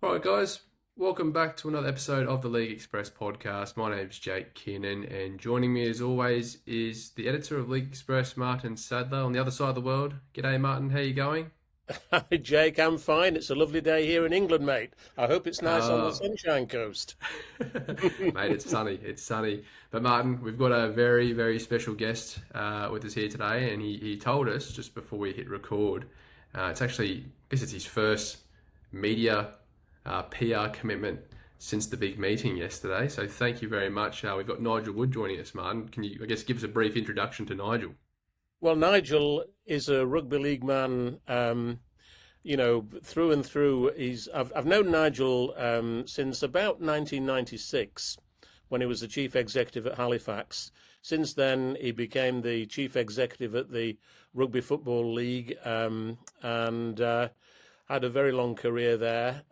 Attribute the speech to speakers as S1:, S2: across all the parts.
S1: All right, guys, welcome back to another episode of the League Express podcast. My name's Jake Kearnan, and joining me as always is the editor of League Express, Martyn Sadler, on the other sate of the world. G'day, Martyn. How you going?
S2: Hi, Jake. I'm fine. It's a lovely day here in England, mate. I hope it's nice on the
S1: Uh,
S2: Sunshine Coast.
S1: Mate, it's sunny. It's sunny. But Martyn, we've got a very, very special guest with us here today, and he told us just before we hit record. It's actually, I guess it's his first media PR commitment since the big meeting yesterday. So thank you very much. We've got Nigel Wood joining us, Martyn. Can you, I guess, give us a brief introduction to Nigel?
S2: Well, Nigel is a rugby league man, through and through. I've known Nigel since about 1996, when he was the chief executive at Halifax. Since then, he became the chief executive at the Rugby Football League, and had a very long career there.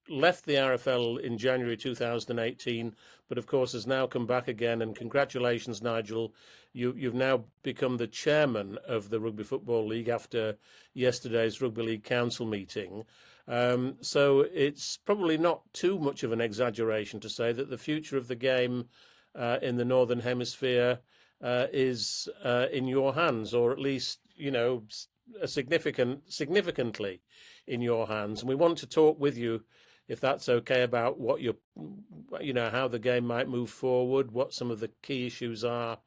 S2: Left the RFL in January 2018, but of course has now come back again. And congratulations, Nigel. You've now become the chairman of the Rugby Football League after yesterday's Rugby League Council meeting. So it's probably not too much of an exaggeration to say that the future of the game in the Northern Hemisphere is in your hands, or at least, significantly in your hands. And we want to talk with you, if that's okay, about how the game might move forward, what some of the key issues are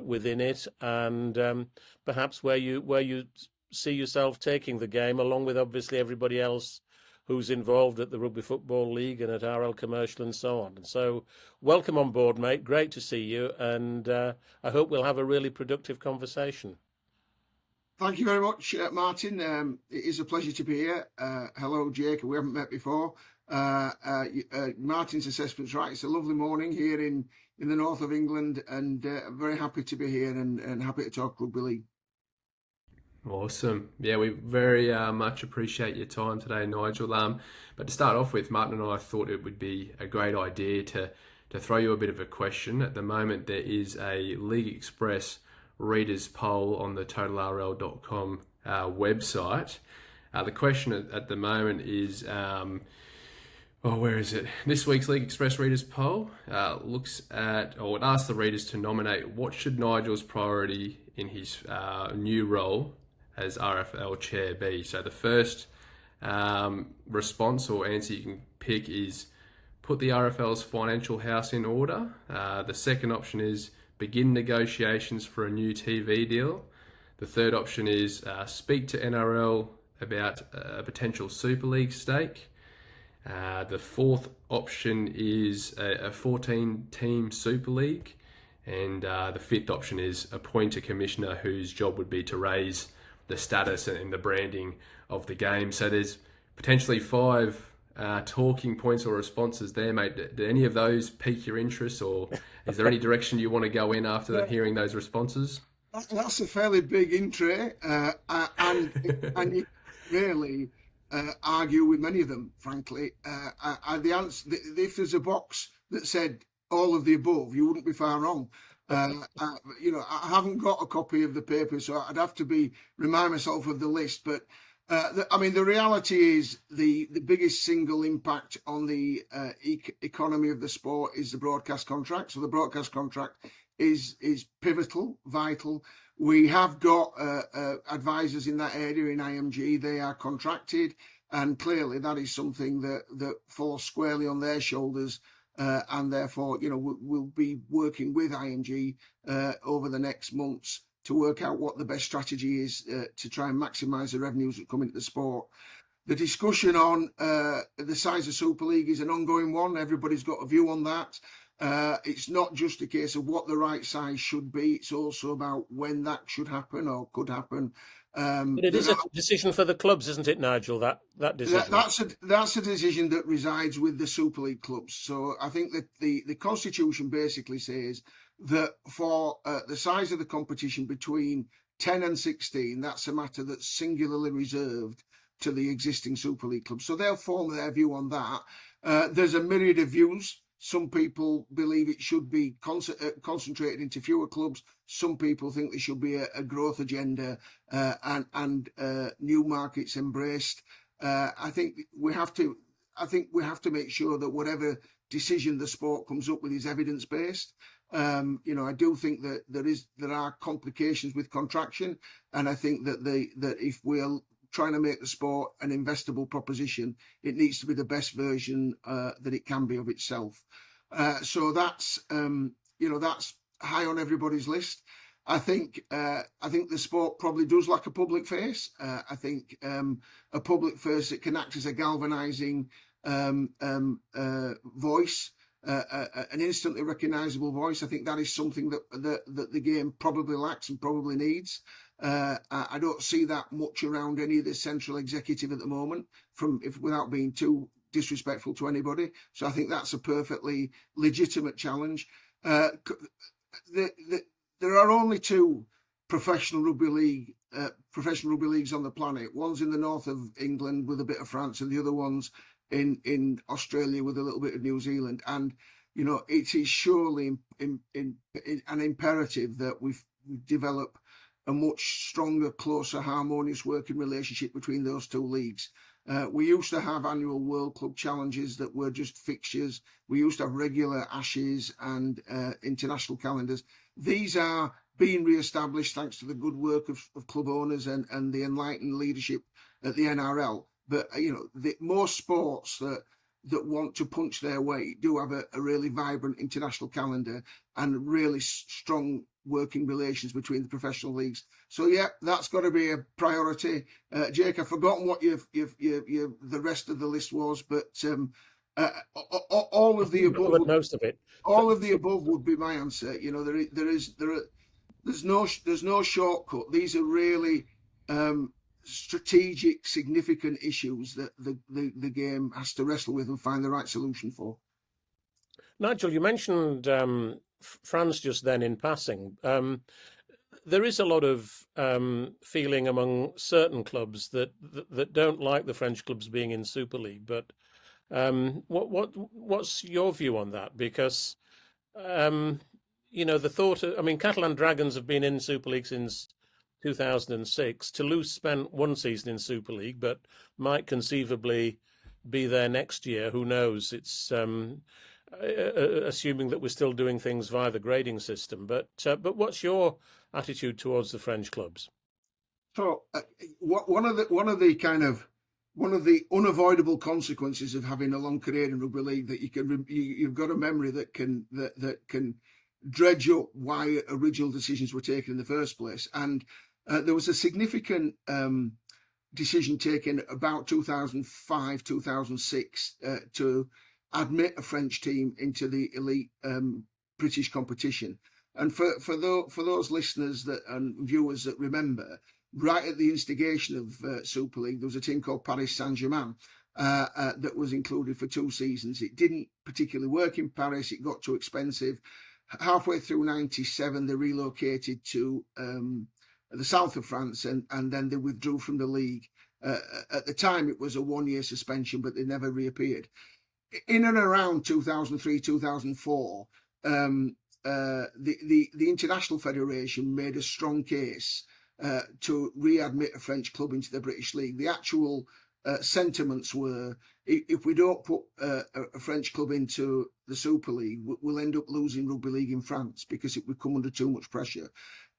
S2: within it, and perhaps where you see yourself taking the game, along with obviously everybody else who's involved at the Rugby Football League and at RL Commercial and so on. And so, welcome on board, mate. Great to see you, and I hope we'll have a really productive conversation.
S3: Thank you very much, Martyn. It is a pleasure to be here. Hello, Jake. We haven't met before. Martyn's assessment's right. It's a lovely morning here in the north of England, and I'm very happy to be here and happy to talk rugby league.
S1: Awesome. Yeah, we very much appreciate your time today, Nigel. But to start off with, Martyn and I thought it would be a great idea to throw you a bit of a question. At the moment, there is a League Express readers poll on the totalrl.com website. The question at the moment is, where is it? This week's League Express readers poll looks at, or it asks the readers to nominate what should Nigel's priority in his new role as RFL Chair be. So the first response or answer you can pick is put the RFL's financial house in order. The second option is begin negotiations for a new TV deal. The third option is speak to NRL about a potential Super League stake. The fourth option is a 14-team Super League. And the fifth option is appoint a commissioner whose job would be to raise the status and the branding of the game. So there's potentially five talking points or responses there, mate. Do any of those pique your interest, or is there any direction you want to go in after hearing those responses?
S3: That's a fairly big intro, and you really argue with many of them, frankly. The answer, if there's a box that said all of the above, you wouldn't be far wrong. I haven't got a copy of the paper, so I'd have to remind myself of the list. But the reality is the biggest single impact on the economy of the sport is the broadcast contract. So the broadcast contract is pivotal, vital. We have got advisors in that area in IMG. They are contracted, and clearly that is something that falls squarely on their shoulders. And therefore, we'll be working with IMG over the next months to work out what the best strategy is to try and maximise the revenues that come into the sport. The discussion on the size of Super League is an ongoing one. Everybody's got a view on that. It's not just a case of what the right size should be. It's also about when that should happen or could happen.
S2: But it is a decision for the clubs, isn't it, Nigel? That decision.
S3: That's a decision that resides with the Super League clubs. So I think that the constitution basically says that for the size of the competition between 10 and 16, that's a matter that's singularly reserved to the existing Super League clubs. So they'll form their view on that. There's a myriad of views. Some people believe it should be concentrated into fewer clubs. Some people think there should be a growth agenda and new markets embraced. I think we have to. I think we have to make sure that whatever decision the sport comes up with is evidence based. I do think that there are complications with contraction, and I think that if we're trying to make the sport an investable proposition, it needs to be the best version that it can be of itself. So that's that's high on everybody's list. I think the sport probably does lack a public face. I think a public face that can act as a galvanising voice, an instantly recognisable voice. I think that is something that the game probably lacks and probably needs. I don't see that much around any of the central executive at the moment, without being too disrespectful to anybody. So I think that's a perfectly legitimate challenge. There are only two professional rugby leagues on the planet. One's in the north of England with a bit of France, and the other one's in Australia with a little bit of New Zealand. And it is surely an imperative that we develop a much stronger, closer, harmonious working relationship between those two leagues. We used to have annual World Club challenges that were just fixtures. We used to have regular Ashes and international calendars. These are being re-established thanks to the good work of club owners and the enlightened leadership at the NRL. But most sports that want to punch their weight do have a really vibrant international calendar and really strong working relations between the professional leagues. So yeah, that's got to be a priority. Jake, I've forgotten what the rest of the list was, but all of the above,
S2: most of it,
S3: all of the above would be my answer. There's no shortcut. These are really strategic, significant issues that the game has to wrestle with and find the right solution for.
S2: Nigel, you mentioned France just then in passing. There is a lot of feeling among certain clubs that don't like the French clubs being in Super League. But what's your view on that? Because the thought of, Catalan Dragons have been in Super League since 2006. Toulouse spent one season in Super League, but might conceivably be there next year. Who knows? It's assuming that we're still doing things via the grading system. But what's your attitude towards the French clubs?
S3: So one of the unavoidable consequences of having a long career in rugby league that you've got a memory that can dredge up why original decisions were taken in the first place. And there was a significant decision taken about 2005, 2006 to admit a French team into the elite British competition. And for those listeners and viewers that remember, right at the instigation of Super League, there was a team called Paris Saint-Germain that was included for 2 seasons. It didn't particularly work in Paris. It got too expensive. Halfway through 97, they relocated to the south of France, and then they withdrew from the league. At the time, it was a 1-year suspension, but they never reappeared. In and around 2003, 2004, the International Federation made a strong case to readmit a French club into the British League. The actual sentiments were, if we don't put a French club into the Super League, we'll end up losing rugby league in France because it would come under too much pressure.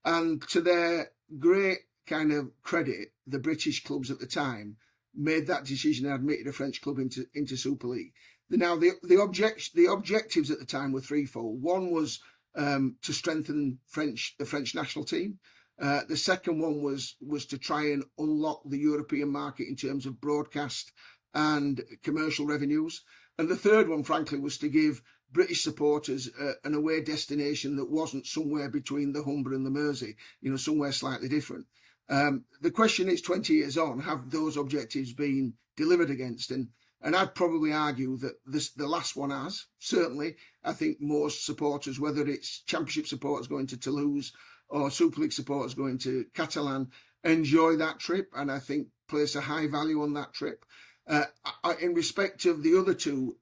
S3: And to their great kind of credit, the British clubs at the time made that decision and admitted a French club into Super League. Now, the objectives at the time were threefold. One was to strengthen the French national team. The second one was to try and unlock the European market in terms of broadcast and commercial revenues. And the third one, frankly, was to give British supporters an away destination that wasn't somewhere between the Humber and the Mersey, somewhere slightly different. The question is, 20 years on, have those objectives been delivered against? And I'd probably argue that the last one has. Certainly, I think most supporters, whether it's Championship supporters going to Toulouse or Super League supporters going to Catalan, enjoy that trip, and I think place a high value on that trip. In respect of the other two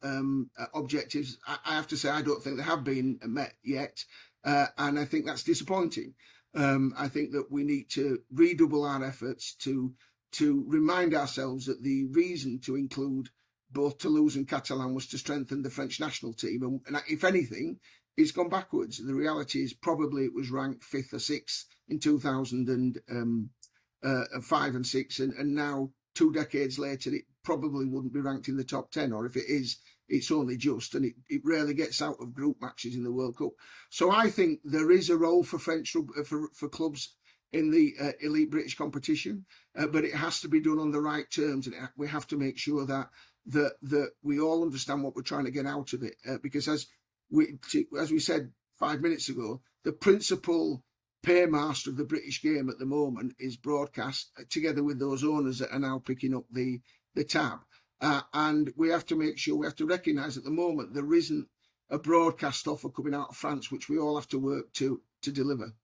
S3: objectives, I have to say I don't think they have been met yet, and I think that's disappointing. I think that we need to redouble our efforts to to remind ourselves that the reason to include both Toulouse and Catalan was to strengthen the French national team. And if anything, it's gone backwards. The reality is probably it was ranked 5th or 6th in 2005 and 6, and now 2 decades later, it probably wouldn't be ranked in the top 10, or if it is, it's only just, and it rarely gets out of group matches in the World Cup. So I think there is a role for French for clubs in the elite British competition, but it has to be done on the right terms, and we have to make sure that we all understand what we're trying to get out of it, because as we said 5 minutes ago, the principal paymaster of the British game at the moment is broadcast, together with those owners that are now picking up the tab. And we have to make sure, we have to recognise at the moment there isn't a broadcast offer coming out of France, which we all have to work to deliver.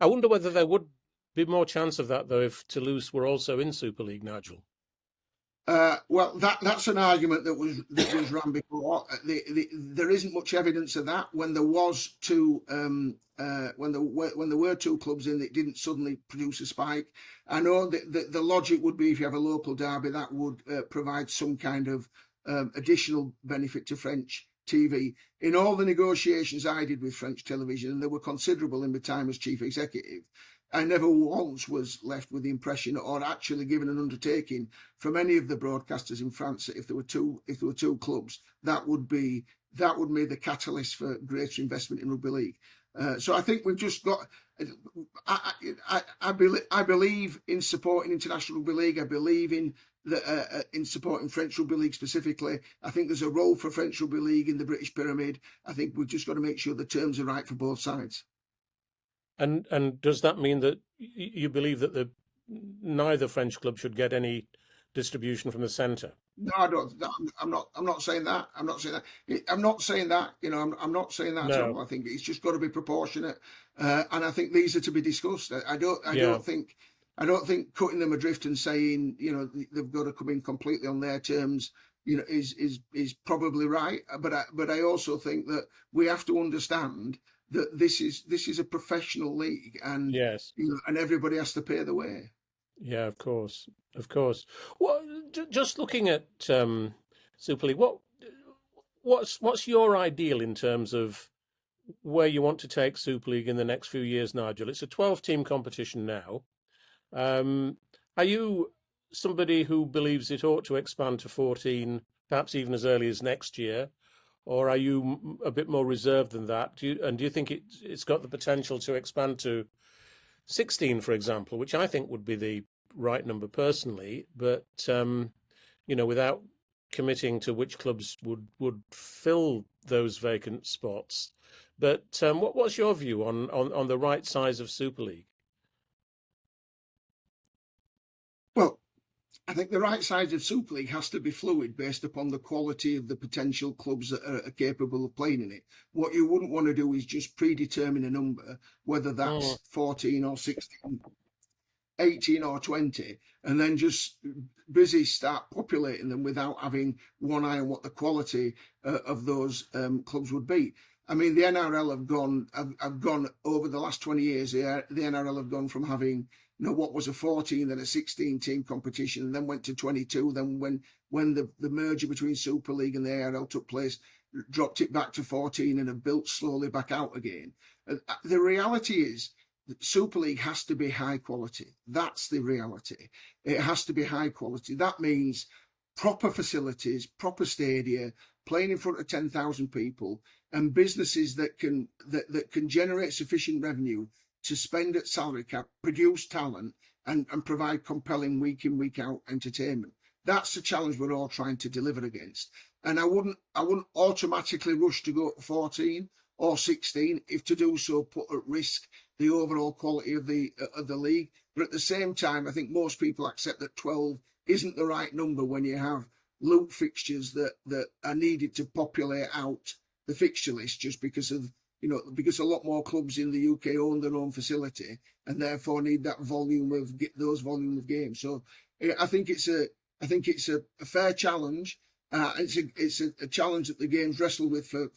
S2: I wonder whether there would be more chance of that, though, if Toulouse were also in Super League, Nigel.
S3: Well, that's an argument that was run before. There isn't much evidence of that. When there was when there were 2 clubs in, it didn't suddenly produce a spike. I know that the logic would be if you have a local derby, that would provide some kind of additional benefit to French TV. In all the negotiations I did with French television, and they were considerable in my time as chief executive, I never once was left with the impression, or actually given an undertaking from any of the broadcasters in France, that if there were two clubs, that would be the catalyst for greater investment in rugby league. So I think we've just got. I believe in supporting international rugby league. I believe in supporting French rugby league specifically. I think there's a role for French rugby league in the British pyramid. I think we've just got to make sure the terms are right for both sides.
S2: And does that mean that you believe that neither French club should get any distribution from the centre?
S3: No, I don't. I'm not saying that. I'm not saying that. I'm not saying that. I'm not saying that at all. I think it's just got to be proportionate, and I think these are to be discussed. I don't think cutting them adrift and saying they've got to come in completely on their terms is probably right. But I also think that we have to understand that this is a professional league, and
S2: yes,
S3: and everybody has to pay the way.
S2: Yeah, of course. Well, just looking at Super League, what's your ideal in terms of where you want to take Super League in the next few years, Nigel? It's a 12-team competition now. Are you somebody who believes it ought to expand to 14, perhaps even as early as next year? Or are you a bit more reserved than that? Do you think it's got the potential to expand to 16, for example, which I think would be the right number personally, but without committing to which clubs would fill those vacant spots? But what's your view on the right size of Super League?
S3: Well, I think the right size of Super League has to be fluid based upon the quality of the potential clubs that are capable of playing in it. What you wouldn't want to do is just predetermine a number, whether that's 14 or 16, 18 or 20, and then just busy start populating them without having one eye on what the quality of those clubs would be. I mean, the NRL have gone over the last 20 years. The NRL have gone from having what was a 14, then a 16-team competition, and then went to 22. Then when the merger between Super League and the ARL took place, dropped it back to 14 and have built slowly back out again. The reality is that Super League has to be high quality. That's the reality. It has to be high quality. That means proper facilities, proper stadia, playing in front of 10,000 people, and businesses that can generate sufficient revenue to spend at salary cap, produce talent, and provide compelling week in, week out entertainment. That's the challenge we're all trying to deliver against. And I wouldn't automatically rush to go to 14 or 16 if to do so put at risk the overall quality of the league. But at the same time, I think most people accept that 12 isn't the right number when you have loop fixtures that are needed to populate out the fixture list, just because a lot more clubs in the UK own their own facility and therefore need that volume of games. So I think it's a fair challenge. It's a challenge that the game's wrestled with for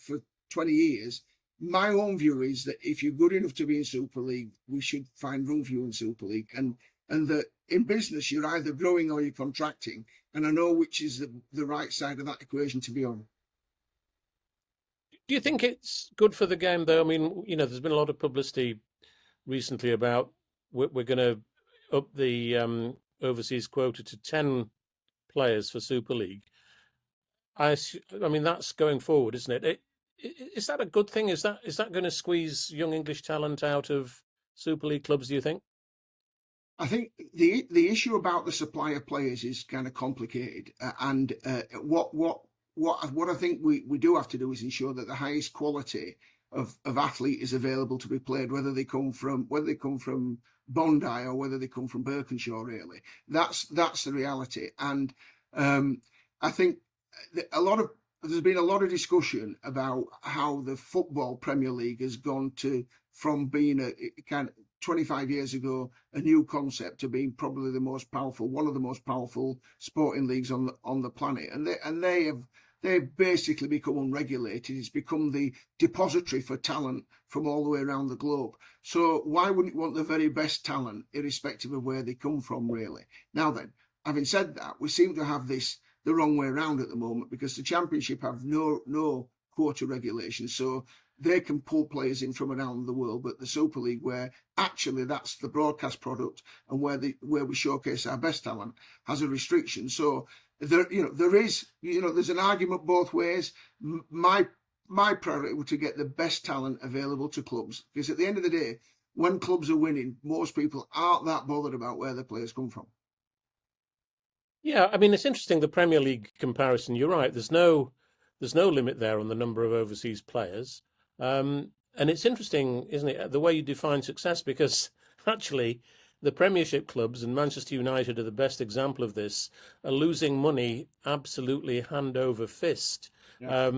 S3: 20 years. My own view is that if you're good enough to be in Super League, we should find room for you in Super League, and that in business, you're either growing or you're contracting, and I know which is the right side of that equation to be on.
S2: Do you think it's good for the game, though? I mean, there's been a lot of publicity recently about we're going to up the overseas quota to 10 players for Super League. I mean, that's going forward, isn't it? Is that a good thing? Is that going to squeeze young English talent out of Super League clubs, do you think?
S3: I think the issue about the supply of players is kind of complicated, and what I think we do have to do is ensure that the highest quality of athlete is available to be played, whether they come from Bondi or whether they come from Berkshire. Really, that's the reality, and I think there's been a lot of discussion about how the football Premier League has gone from being a kind of 25 years ago a new concept to being probably one of the most powerful sporting leagues on the planet, and they've basically become unregulated. It's become the depository for talent from all the way around the globe. So why wouldn't you want the very best talent, irrespective of where they come from, really? Now then, having said that, we seem to have this the wrong way around at the moment, because the Championship have no quota regulation, so they can pull players in from around the world. But the Super League, where actually that's the broadcast product and where we showcase our best talent, has a restriction. So there's an argument both ways. My priority was to get the best talent available to clubs, because at the end of the day, when clubs are winning, most people aren't that bothered about where the players come from.
S2: Yeah, I mean, it's interesting, the Premier League comparison. You're right. There's no limit there on the number of overseas players. And it's interesting, isn't it, the way you define success, because actually the Premiership clubs, and Manchester United are the best example of this, are losing money absolutely hand over fist.
S3: Yeah.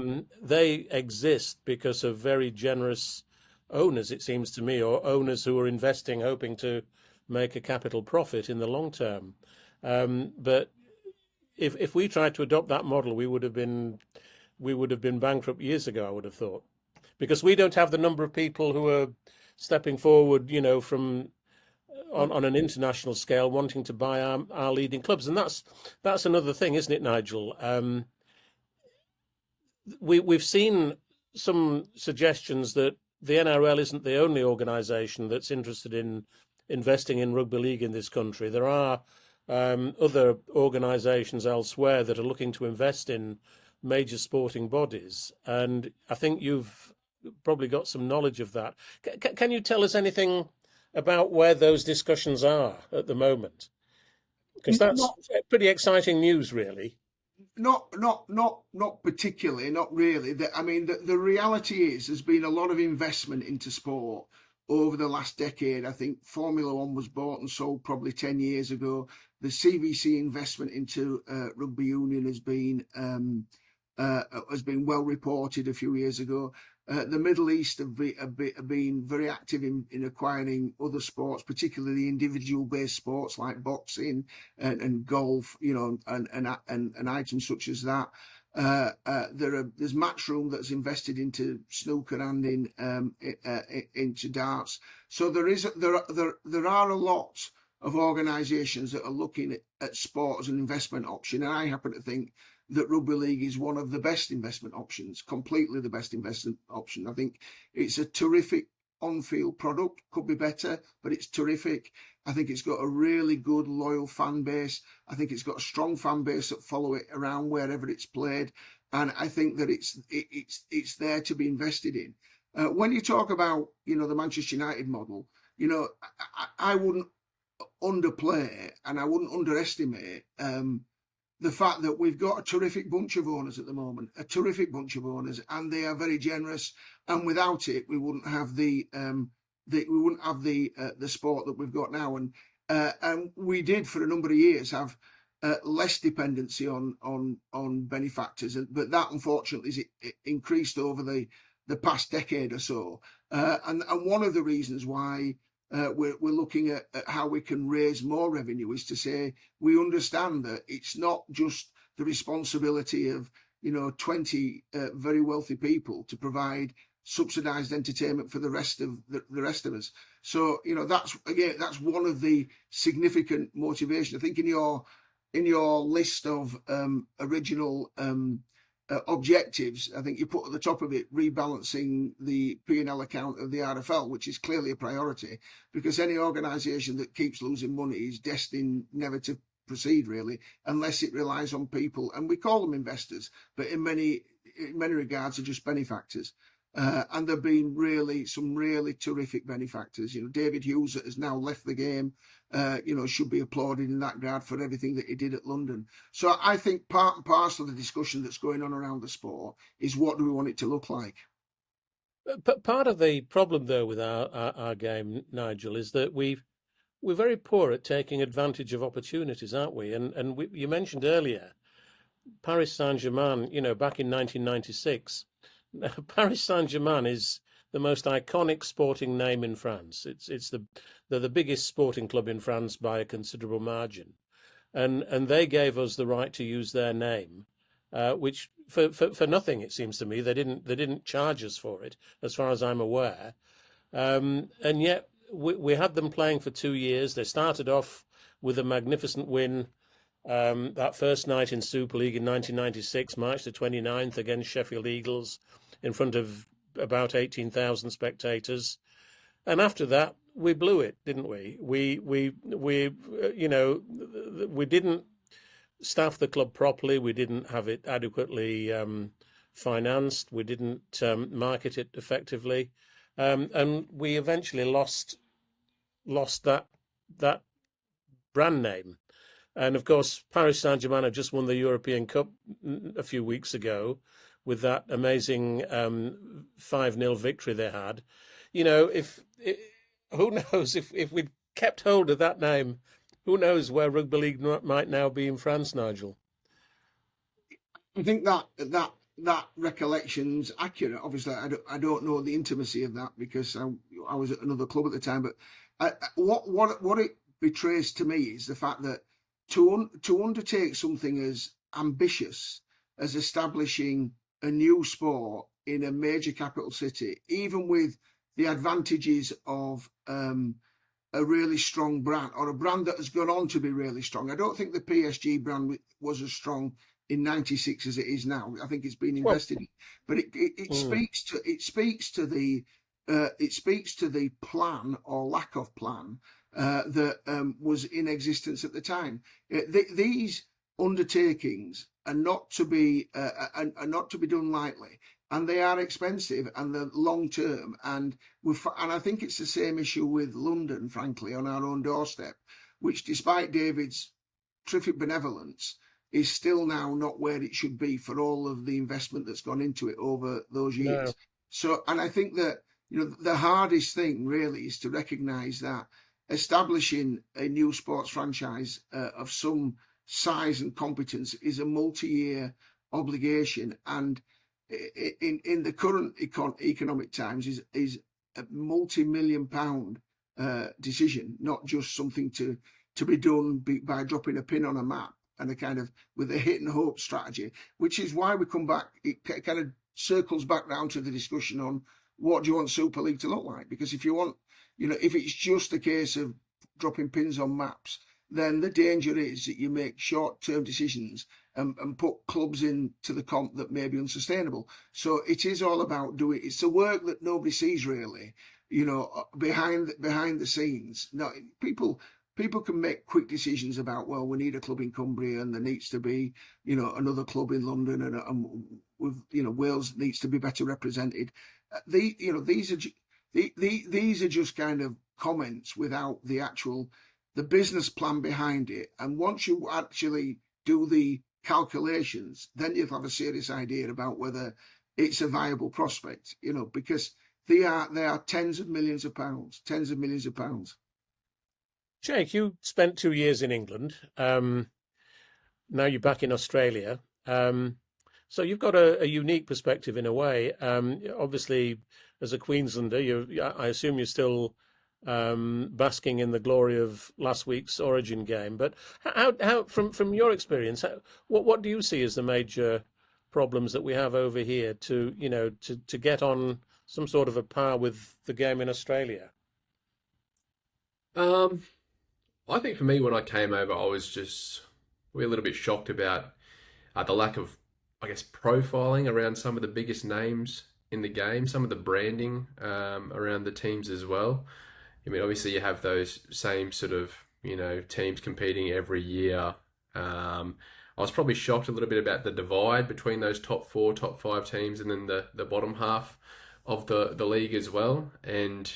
S2: They exist because of very generous owners, it seems to me, or owners who are investing, hoping to make a capital profit in the long term. But if we tried to adopt that model, we would have been bankrupt years ago, I would have thought, because we don't have the number of people who are stepping forward, from on an international scale, wanting to buy our leading clubs, and that's another thing, isn't it, Nigel? We've seen some suggestions that the NRL isn't the only organisation that's interested in investing in rugby league in this country. There are other organisations elsewhere that are looking to invest in major sporting bodies, and I think you've probably got some knowledge of that. Can you tell us anything about where those discussions are at the moment? Because that's pretty exciting news, really.
S3: Not particularly, not really. I mean, the reality is there's been a lot of investment into sport over the last decade. I think Formula One was bought and sold probably 10 years ago. The CVC investment into rugby union has been well reported a few years ago. The Middle East have been very active in acquiring other sports, particularly individual-based sports like boxing and golf, and items such as that. There's Matchroom that's invested into snooker and into darts. So there are a lot of organisations that are looking at sport as an investment option, and I happen to think that rugby league is one of the best investment options, completely the best investment option. I think it's a terrific on-field product, could be better, but it's terrific. I think it's got a really good, loyal fan base. I think it's got a strong fan base that follow it around wherever it's played, and I think that it's there to be invested in. When you talk about the Manchester United model, I wouldn't underplay and I wouldn't underestimate the fact that we've got a terrific bunch of owners at the moment, and they are very generous. And without it, we wouldn't have the sport that we've got now. And we did for a number of years have less dependency on benefactors, but that unfortunately is increased over the past decade or so. And one of the reasons why we're looking at how we can raise more revenue is to say we understand that it's not just the responsibility of 20 very wealthy people to provide subsidised entertainment for the rest of the rest of us. So that's one of the significant motivations. I think in your list of original objectives, I think you put at the top of it rebalancing the P&L account of the RFL, which is clearly a priority, because any organisation that keeps losing money is destined never to proceed, really, unless it relies on people, and we call them investors, but in many regards are just benefactors. And there have been some really terrific benefactors. David Hughes, that has now left the game, should be applauded in that regard for everything that he did at London. So I think part and parcel of the discussion that's going on around the sport is, what do we want it to look like?
S2: But part of the problem, though, with our game, Nigel, is that we're very poor at taking advantage of opportunities, aren't we? And you mentioned earlier Paris Saint-Germain, back in 1996. Paris Saint-Germain is the most iconic sporting name in France. They're the biggest sporting club in France by a considerable margin, and they gave us the right to use their name, which for nothing, it seems to me. They didn't charge us for it, as far as I'm aware, and yet we had them playing for 2 years. They started off with a magnificent win. That first night in Super League in 1996, March the 29th, against Sheffield Eagles, in front of about 18,000 spectators. And after that, we blew it, didn't we? We didn't staff the club properly. We didn't have it adequately financed. We didn't market it effectively, and we eventually lost that brand name. And of course, Paris Saint-Germain have just won the European Cup a few weeks ago with that amazing 5-0 victory they had. Who knows if we'd kept hold of that name, who knows where rugby league might now be in France, Nigel?
S3: I think that recollection's accurate. Obviously, I don't know the intimacy of that because I was at another club at the time. But what it betrays to me is the fact that to undertake something as ambitious as establishing a new sport in a major capital city, even with the advantages of a really strong brand, or a brand that has gone on to be really strong. I don't think the PSG brand was as strong in '96 as it is now. I think it's been invested in, but it speaks to the plan or lack of plan that was in existence at the time. These undertakings are not to be done lightly, and they are expensive and they're long term. And I think it's the same issue with London, frankly, on our own doorstep, which, despite David's terrific benevolence, is still now not where it should be for all of the investment that's gone into it over those years. No. So, and I think that the hardest thing really is to recognise that establishing a new sports franchise of some size and competence is a multi-year obligation, and in the current economic times is a multi-million-pound decision, not just something to be done by dropping a pin on a map and a kind of with a hit and hope strategy, which is why we come back. It kind of circles back round to the discussion on what do you want Super League to look like? Because if you want, if it's just a case of dropping pins on maps, then the danger is that you make short-term decisions and put clubs into the comp that may be unsustainable. So it is all about doing. It's the work that nobody sees really, behind the scenes. Now, people can make quick decisions about, well, we need a club in Cumbria and there needs to be, another club in London, and Wales needs to be better represented. These are just kind of comments without the business plan behind it. And once you actually do the calculations, then you'll have a serious idea about whether it's a viable prospect, because they are tens of millions of pounds.
S2: Jake, you spent 2 years in England. Now you're back in Australia. So you've got a unique perspective in a way. Obviously, as a Queenslander, I assume you're still basking in the glory of last week's Origin game. But how from your experience, what do you see as the major problems that we have over here to get on some sort of a par with the game in Australia?
S1: Um, I think for me, when I came over, we were a little bit shocked about the lack of, I guess, profiling around some of the biggest names in the game, some of the branding around the teams as well. I mean, obviously, you have those same sort of, teams competing every year. I was probably shocked a little bit about the divide between those top four, top five teams, and then the bottom half of the league as well. And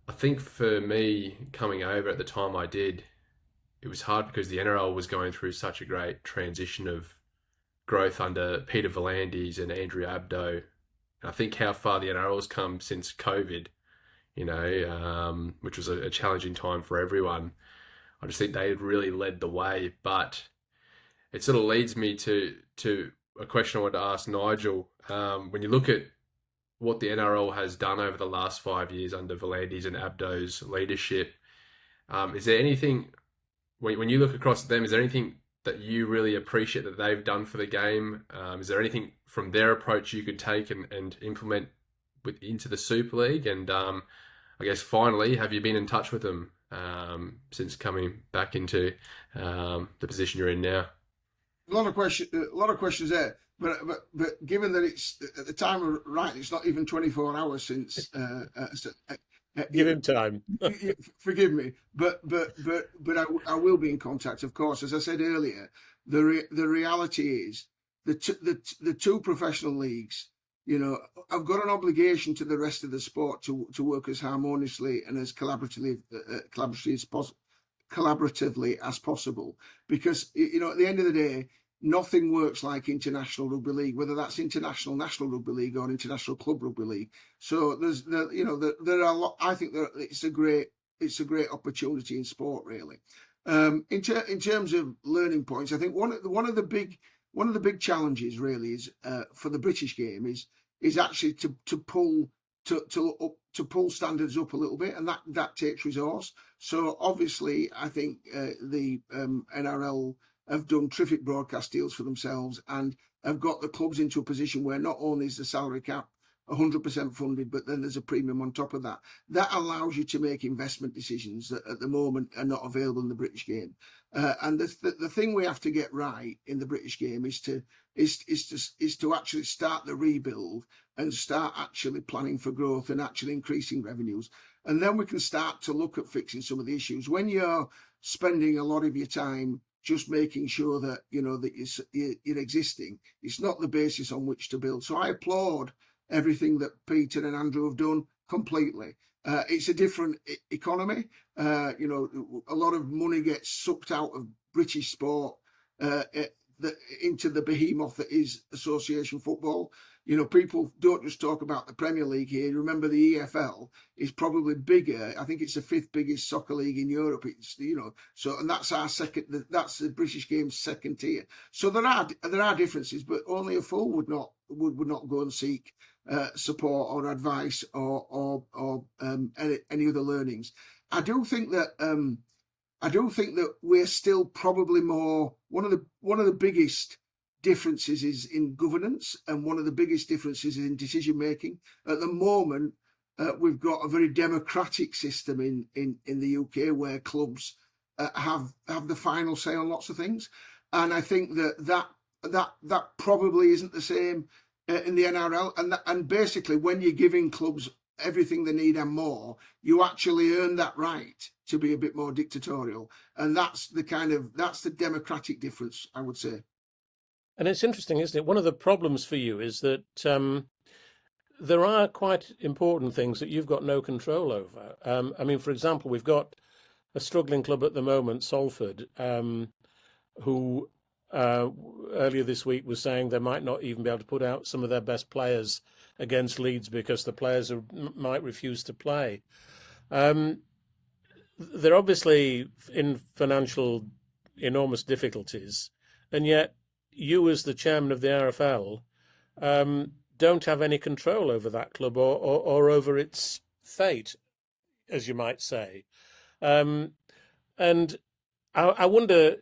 S1: I think for me coming over at the time I did, it was hard because the NRL was going through such a great transition of growth under Peter V'landys and Andrew Abdo. And I think how far the NRL's come since COVID, which was a challenging time for everyone. I just think they had really led the way. But it sort of leads me to a question I wanted to ask Nigel. When you look at what the NRL has done over the last 5 years under V'landys and Abdo's leadership, is there anything, when you look across at them, is there anything that you really appreciate that they've done for the game? Is there anything from their approach you could take and implement into the Super League? And I guess finally, have you been in touch with them since coming back into the position you're in now?
S3: A lot of questions there. But given that it's at the time of writing, it's not even 24 hours since.
S2: Give him time.
S3: Forgive me, but I will be in contact, of course. As I said earlier, the reality is the two professional leagues, I've got an obligation to the rest of the sport to work as harmoniously and as collaboratively as possible, because at the end of the day, nothing works like international rugby league, whether that's international national rugby league or international club rugby league. So there are a lot. I think that it's a great opportunity in sport, really. In terms of learning points, I think one of the big challenges really is for the British game is actually to pull standards up a little bit, and that takes resource. So obviously, I think the NRL have done terrific broadcast deals for themselves and have got the clubs into a position where not only is the salary cap 100% funded, but then there's a premium on top of that. That allows you to make investment decisions that at the moment are not available in the British game. And the thing we have to get right in the British game is to actually start the rebuild and start actually planning for growth and actually increasing revenues. And then we can start to look at fixing some of the issues. When you're spending a lot of your time just making sure that you're existing, it's not the basis on which to build. So I applaud everything that Peter and Andrew have done completely. It's a different economy. A lot of money gets sucked out of British sport into the behemoth that is association football. People don't just talk about the Premier League here. Remember, the EFL is probably bigger. I think it's the fifth biggest soccer league in Europe. It's and that's our second. That's the British game's second tier. So there are differences, but only a fool would not go and seek support or advice or any other learnings. I do think that we're still probably more one of the biggest differences is in governance, and one of the biggest differences is in decision making. At the moment, we've got a very democratic system in the UK where clubs have the final say on lots of things, and I think that probably isn't the same in the NRL. And basically, when you're giving clubs everything they need and more, you actually earn that right to be a bit more dictatorial, and that's the democratic difference, I would say.
S2: And it's interesting, isn't it? One of the problems for you is that there are quite important things that you've got no control over. I mean, for example, we've got a struggling club at the moment, Salford, who earlier this week was saying they might not even be able to put out some of their best players against Leeds because the players might refuse to play. They're obviously in financial enormous difficulties, and yet you, as the chairman of the RFL, don't have any control over that club or over its fate, as you might say. And I wonder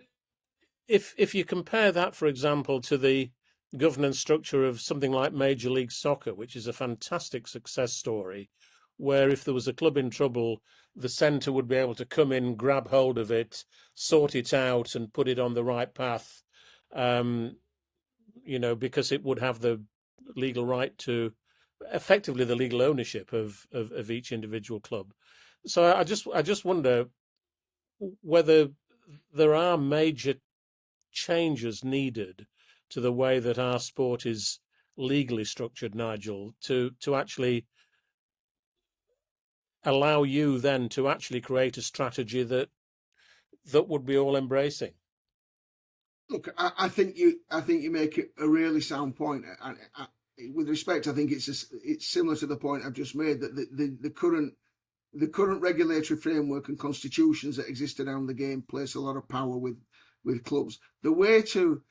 S2: if you compare that, for example, to the governance structure of something like Major League Soccer, which is a fantastic success story, where if there was a club in trouble, the centre would be able to come in, grab hold of it, sort it out, and put it on the right path. Because it would have the legal right to, effectively, the legal ownership of each individual club. So I just wonder whether there are major changes needed to the way that our sport is legally structured, Nigel, to actually allow you then to actually create a strategy that would be all embracing.
S3: Look, I think you make a really sound point. With respect, I think it's similar to the point I've just made, that the current regulatory framework and constitutions that exist around the game place a lot of power with clubs. The way to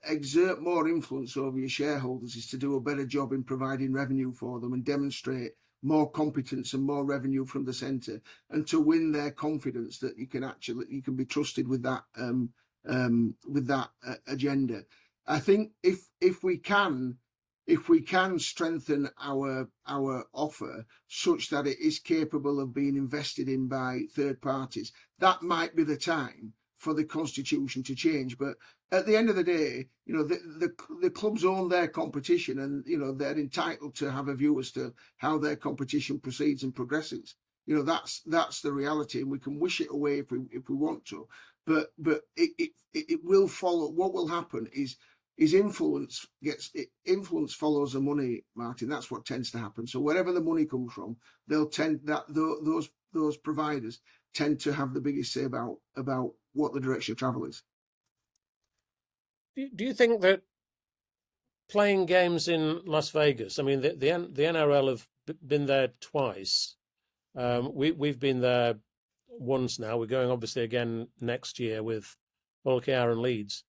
S3: exert more influence over your shareholders is to do a better job in providing revenue for them and demonstrate more competence and more revenue from the centre, and to win their confidence that you can be trusted with that agenda. I think if we can strengthen our offer such that it is capable of being invested in by third parties, that might be the time for the constitution to change. But at the end of the day, the clubs own their competition, and they're entitled to have a view as to how their competition proceeds and progresses. That's the reality, and we can wish it away if we want to. But it will follow. What will happen is influence follows the money, Martyn. That's what tends to happen. So wherever the money comes from, those providers tend to have the biggest say about what the direction of travel is.
S2: Do you think that playing games in Las Vegas, I mean, the NRL have been there twice. We've been there once now. We're going obviously again next year with Hull, KR and Leeds.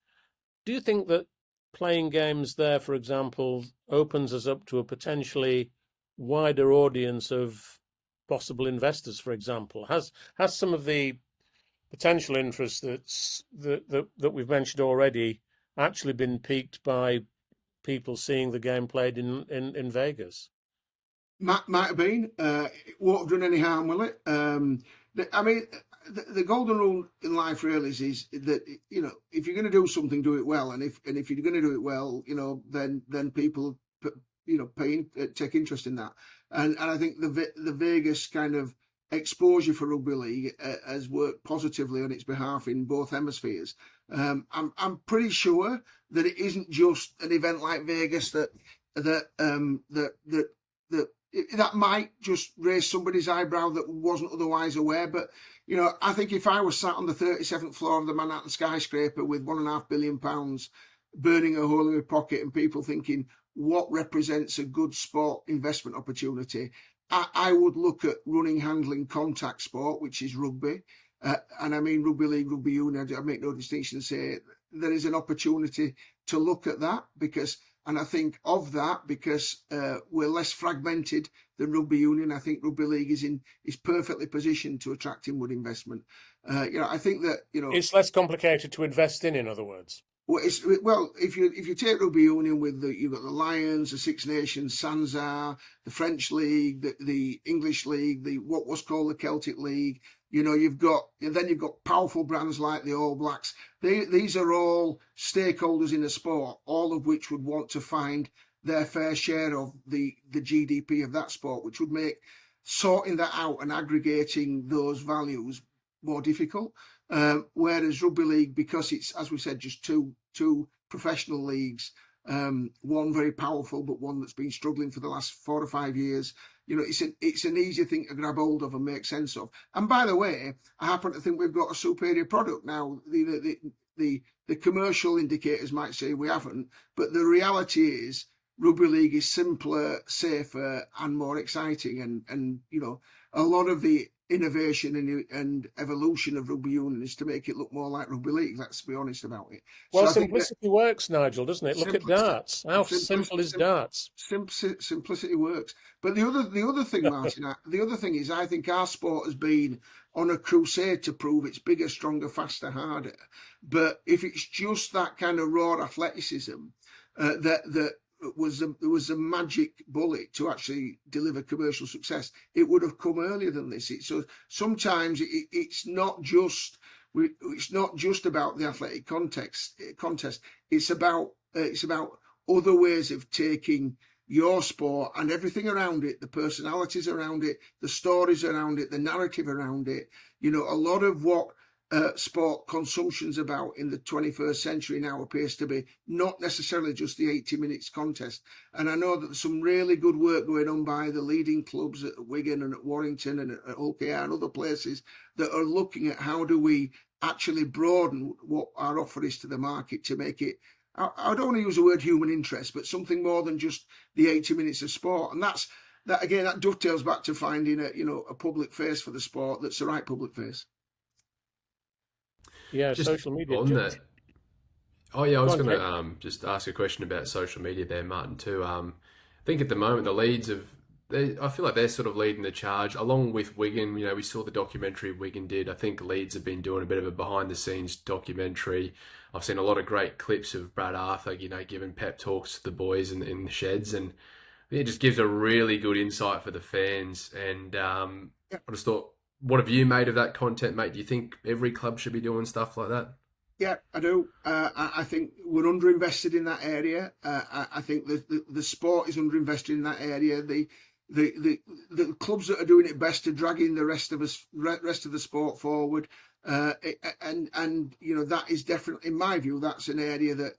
S2: Do you think that playing games there, for example, opens us up to a potentially wider audience of possible investors, for example? Has some of the potential interest that we've mentioned already actually been piqued by people seeing the game played in Vegas?
S3: Might have been. It won't have done any harm, will it? The golden rule in life really is that if you're going to do something, do it well, and if you're going to do it well, then people take interest in that, and I think the Vegas kind of exposure for rugby league has worked positively on its behalf in both hemispheres. I'm pretty sure that it isn't just an event like Vegas that might just raise somebody's eyebrow that wasn't otherwise aware. But I think if I was sat on the 37th floor of the Manhattan skyscraper with £1.5 billion burning a hole in my pocket, and people thinking what represents a good sport investment opportunity, I would look at running, handling, contact sport, which is rugby, and I mean rugby league, rugby union. I make no distinction. Say there is an opportunity to look at that and I think of that because we're less fragmented than rugby union. I think rugby league is perfectly positioned to attract inward investment. I think that
S2: it's less complicated to invest in other words.
S3: Well, if you take rugby union with you've got the Lions, the Six Nations, Sanzar, the French League, the English League, what was called the Celtic League. You've got powerful brands like the All Blacks. These are all stakeholders in the sport, all of which would want to find their fair share of the GDP of that sport, which would make sorting that out and aggregating those values more difficult. Whereas rugby league, because it's, as we said, just two professional leagues, one very powerful, but one that's been struggling for the last 4 or 5 years. It's an easy thing to grab hold of and make sense of. And by the way, I happen to think we've got a superior product now. The commercial indicators might say we haven't, but the reality is rugby league is simpler, safer, and more exciting. And a lot of the innovation and evolution of rugby union is to make it look more like rugby league. Let's be honest about it.
S2: Well, so simplicity works, Nigel, doesn't it? Look at darts. How simple is darts?
S3: Simplicity works. But the other thing, Martyn, the other thing is I think our sport has been on a crusade to prove it's bigger, stronger, faster, harder. But if it's just that kind of raw athleticism, that was a magic bullet to actually deliver commercial success, it would have come earlier than this. So sometimes it's not just about the athletic contest. It's about other ways of taking your sport and everything around it, the personalities around it, the stories around it, the narrative around it. A lot of what sport consumption's about in the 21st century now appears to be not necessarily just the 80 minutes contest. And I know that there's some really good work going on by the leading clubs at Wigan and at Warrington and at Hull KR and other places that are looking at how do we actually broaden what our offer is to the market to make it, I don't want to use the word human interest, but something more than just the 80 minutes of sport. And that dovetails back to finding a public face for the sport that's the right public face.
S2: Yeah,
S1: Just
S2: social media.
S1: on that. Oh yeah, I was
S2: Go on,
S1: going
S2: Jake.
S1: to just ask a question about social media there, Martyn, too. I think at the moment the Leeds I feel like they're sort of leading the charge along with Wigan. We saw the documentary Wigan did. I think Leeds have been doing a bit of a behind the scenes documentary. I've seen a lot of great clips of Brad Arthur, giving pep talks to the boys in the sheds, and it just gives a really good insight for the fans. And I just thought, what have you made of that content, mate? Do you think every club should be doing stuff like that?
S3: Yeah, I do. I think we're underinvested in that area. I think the sport is underinvested in that area. The clubs that are doing it best are dragging the rest of the sport forward. And that is definitely, in my view, that's an area that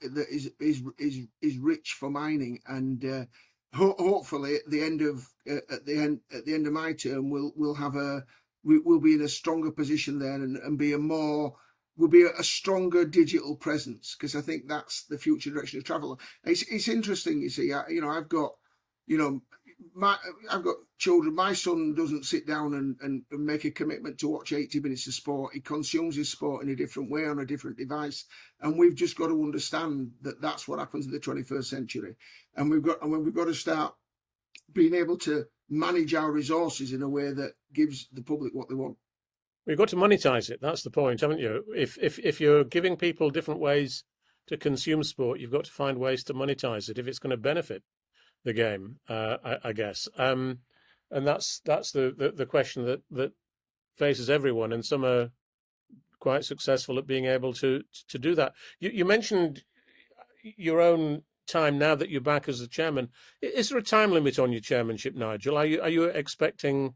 S3: is rich for mining. And hopefully at the end of my term, we'll be in a stronger position there and will be a stronger digital presence, because I think that's the future direction of travel. It's interesting, you see. I've got children. My son doesn't sit down and make a commitment to watch 80 minutes of sport. He consumes his sport in a different way on a different device, and we've just got to understand that that's what happens in the 21st century, and we've got to start being able to manage our resources in a way that gives the public what they want.
S2: We've got to monetize it. That's the point, haven't you? If you're giving people different ways to consume sport, you've got to find ways to monetize it if it's going to benefit the game, I guess. And that's the question that faces everyone, and some are quite successful at being able to do that. You mentioned your own time now that you're back as the chairman. Is there a time limit on your chairmanship, Nigel? Are you expecting?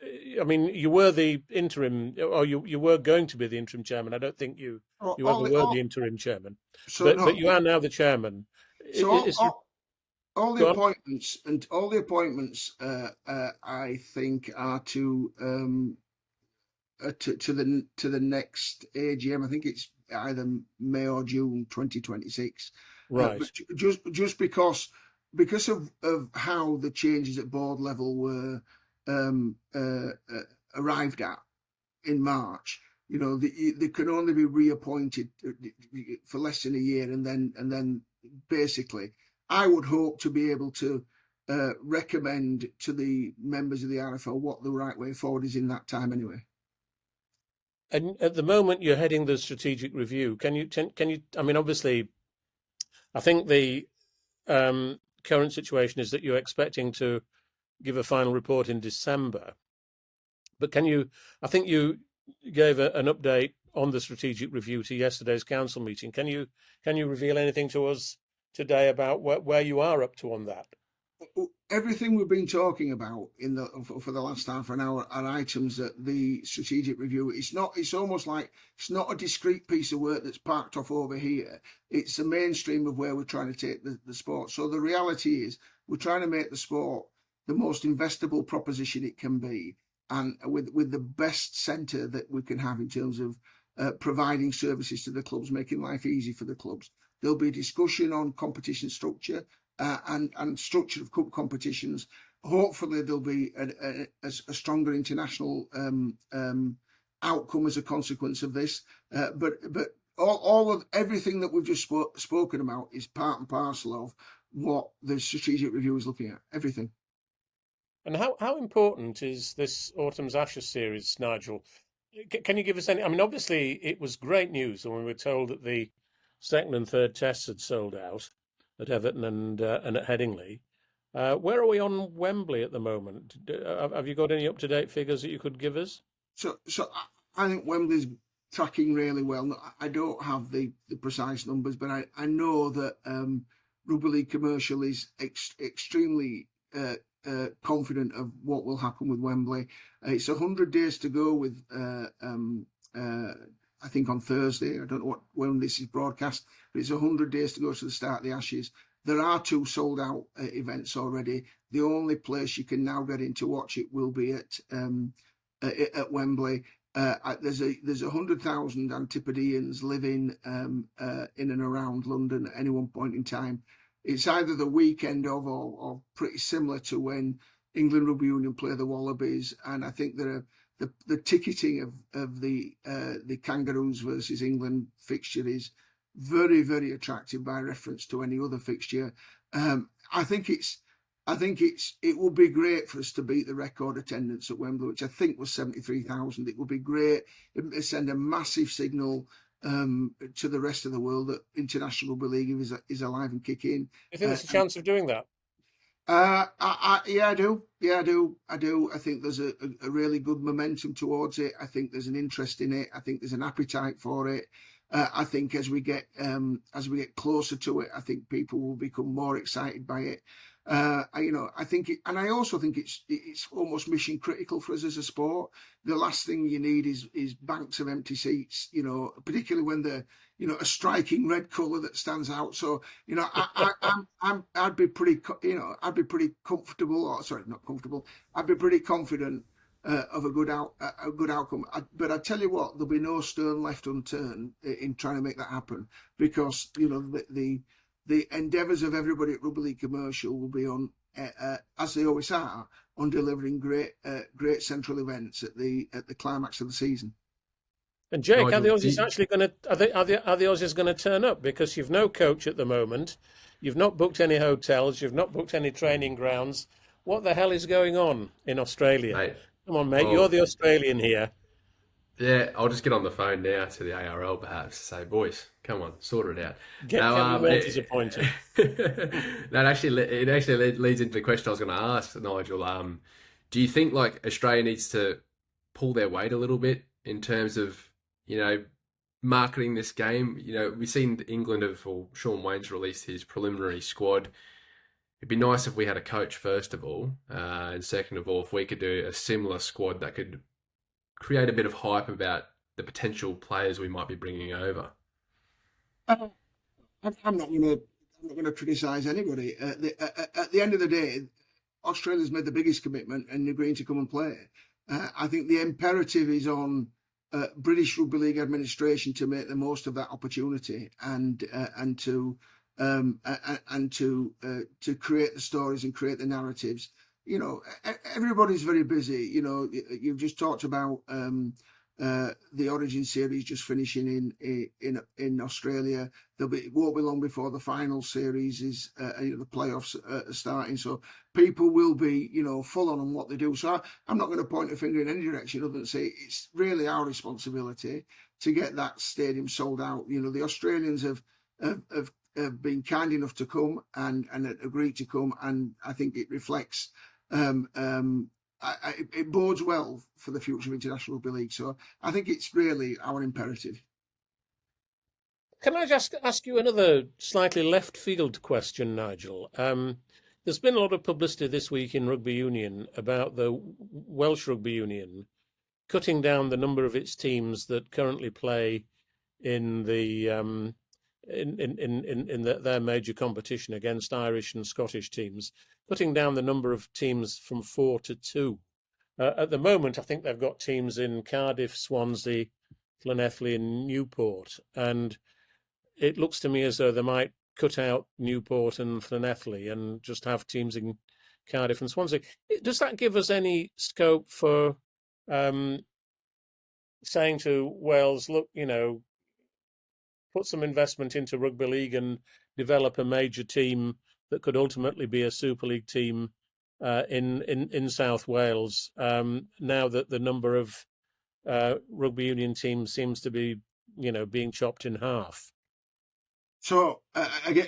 S2: You were the interim, or you were going to be the interim chairman. I don't think you ever were the interim chairman, but you are now the chairman.
S3: So all the
S2: Go on.
S3: appointments, I think, are to the next AGM. I think it's either May or June 2026.
S2: Right.
S3: But just because of how the changes at board level were arrived at in March, they can only be reappointed for less than a year, and then basically, I would hope to be able to recommend to the members of the RFL what the right way forward is in that time anyway.
S2: And at the moment, you're heading the strategic review. Can you? I mean, obviously, I think the current situation is that you're expecting to give a final report in December. But can you? I think you gave an update on the strategic review to yesterday's council meeting. Can you reveal anything to us today about where you are up to on that?
S3: Everything we've been talking about for the last half an hour are items that the strategic review. It's almost like it's not a discrete piece of work that's parked off over here. It's the mainstream of where we're trying to take the sport. So the reality is we're trying to make the sport the most investable proposition it can be, and with the best centre that we can have in terms of providing services to the clubs, making life easy for the clubs. There'll be a discussion on competition structure and structure of cup competitions. Hopefully there'll be a stronger international outcome as a consequence of this. But all of everything that we've just spoken about is part and parcel of what the strategic review is looking at. Everything.
S2: And how important is this autumn's Ashes series, Nigel? Can you give us any? I mean, obviously, it was great news when we were told that the second and third tests had sold out at Everton and at Headingley. Where are we on Wembley at the moment? Have you got any up-to-date figures that you could give us?
S3: I think Wembley's tracking really well. I don't have the precise numbers, but I know that Rugby League Commercial is extremely confident of what will happen with Wembley. It's 100 days to go with, I think on Thursday. I don't know when this is broadcast, but it's 100 days to go to the start of the Ashes. There are two sold out events already. The only place you can now get in to watch it will be at Wembley. There's 100,000 Antipodeans living in and around London at any one point in time. It's either the weekend of or pretty similar to when England Rugby Union play the Wallabies, and I think the ticketing of the Kangaroos versus England fixture is very, very attractive by reference to any other fixture. I think it would be great for us to beat the record attendance at Wembley, which I think was 73,000. It would be great. It would send a massive signal to the rest of the world that International Rugby League is alive and kicking.
S2: You think there's a chance of doing that?
S3: Yeah, I do. Yeah, I do. I think there's a really good momentum towards it. I think there's an interest in it. I think there's an appetite for it. I think as we get closer to it, I think people will become more excited by it. I think and I also think it's almost mission critical for us as a sport. The last thing you need is banks of empty seats. Particularly when they're a striking red colour that stands out. So I'd be pretty comfortable. Or sorry, not comfortable. I'd be pretty confident of a good outcome. But I tell you what, there'll be no stone left unturned in trying to make that happen, because the endeavours of everybody at Rugby League Commercial will be on, as they always are, on delivering great central events at the climax of the season.
S2: And Jake,
S1: Nigel,
S2: are the Aussies actually going to are the Aussies going to turn up? Because you've no coach at the moment, you've not booked any hotels, you've not booked any training grounds. What the hell is going on in Australia?
S1: mate?
S2: Come on, mate, you're
S1: Well,
S2: the Australian here.
S1: yeah, I'll just get on the phone now to the ARL perhaps to say, boys, come on, sort it out.
S2: Get
S1: Now,
S2: Kevin Walters appointed.
S1: it actually leads into the question I was going to ask, Nigel. Do you think like Australia needs to pull their weight a little bit in terms of marketing this game? We've seen England or Sean Wayne's released his preliminary squad. It'd be nice if we had a coach first of all, and second of all, if we could do a similar squad that could create a bit of hype about the potential players we might be bringing over.
S3: Uh, I'm not going to criticise anybody. At the end of the day, Australia's made the biggest commitment and agreeing to come and play. I think the imperative is on British Rugby League administration to make the most of that opportunity and to create the stories and create the narratives. Everybody's very busy. You've just talked about the Origin series just finishing in Australia. It won't be long before the final series is the playoffs are starting. So people will be full on what they do. So I'm not going to point a finger in any direction other than say it's really our responsibility to get that stadium sold out. The Australians have been kind enough to come and agreed to come, and I think it reflects. It bodes well for the future of International Rugby League. So I think it's really our imperative.
S2: Can I just ask you another slightly left field question, Nigel? There's been a lot of publicity this week in rugby union about the Welsh Rugby Union cutting down the number of its teams that currently play in their major competition against Irish and Scottish teams, cutting down the number of teams from 4 to 2. At the moment, I think they've got teams in Cardiff, Swansea, Llanelli, and Newport, and it looks to me as though they might cut out Newport and Llanelli and just have teams in Cardiff and Swansea. Does that give us any scope for saying to Wales, look, put some investment into rugby league and develop a major team that could ultimately be a Super League team in South Wales. Now that the number of rugby union teams seems to be, being chopped in half.
S3: So again,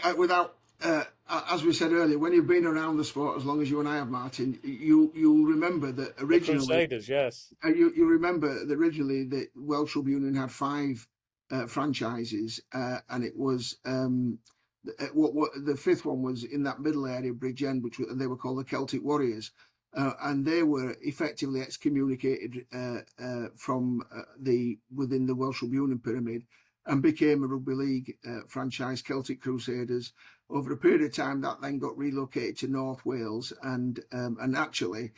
S3: as we said earlier, when you've been around the sport as long as you and I have, Martyn, you'll remember that
S2: The
S3: originally,
S2: Crusaders, yes.
S3: you remember that originally the Welsh Rugby Union had 5 franchises, and it was what the 5th one was in that middle area, Bridgend, which they were called the Celtic Warriors. And they were effectively excommunicated from within the Welsh Rugby Union pyramid, and became a rugby league franchise, Celtic Crusaders. Over a period of time, that then got relocated to North Wales, and actually,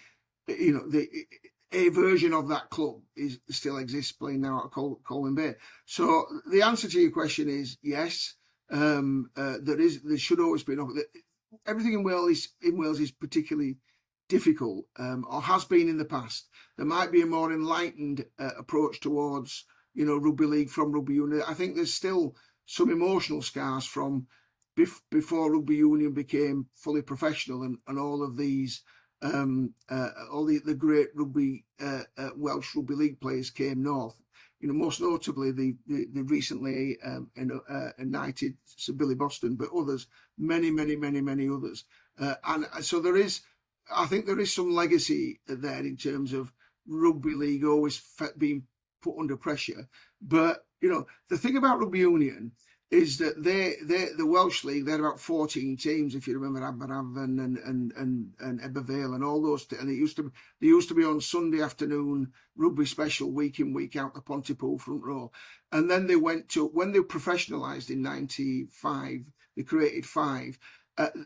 S3: a version of that club still exists, playing now at Colwyn Bay. So the answer to your question is yes. There should always be everything in Wales is particularly difficult, or has been in the past. There might be a more enlightened approach towards rugby league from rugby union. I think there's still some emotional scars from before rugby union became fully professional, and all of these all the great rugby Welsh rugby league players came north. Most notably the recently knighted Sir Billy Boston, but others, many others. And so I think there is some legacy there in terms of rugby league always being put under pressure. But the thing about rugby union is that the Welsh league, they had about 14 teams, if you remember, Aberavon and Ebervale and all those, and they used to be on Sunday afternoon rugby special, week in, week out, the Pontypool front row. And then they went to, when they professionalised in 95, they created 5.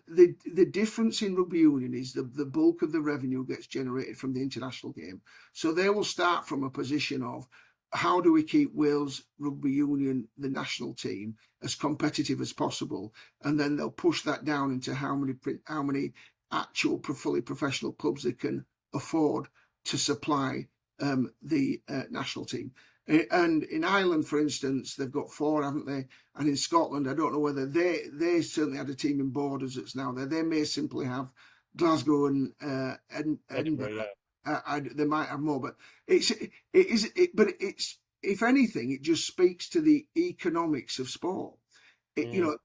S3: The difference in rugby union is the bulk of the revenue gets generated from the international game. So they will start from a position of, how do we keep Wales Rugby Union, the national team, as competitive as possible? And then they'll push that down into how many actual fully professional clubs they can afford to supply the national team. And in Ireland, for instance, they've got 4, haven't they? And in Scotland, I don't know whether they certainly had a team in Borders that's now there. They may simply have Glasgow and Edinburgh.
S2: Yeah.
S3: They might have more, but it's if anything, it just speaks to the economics of sport. I know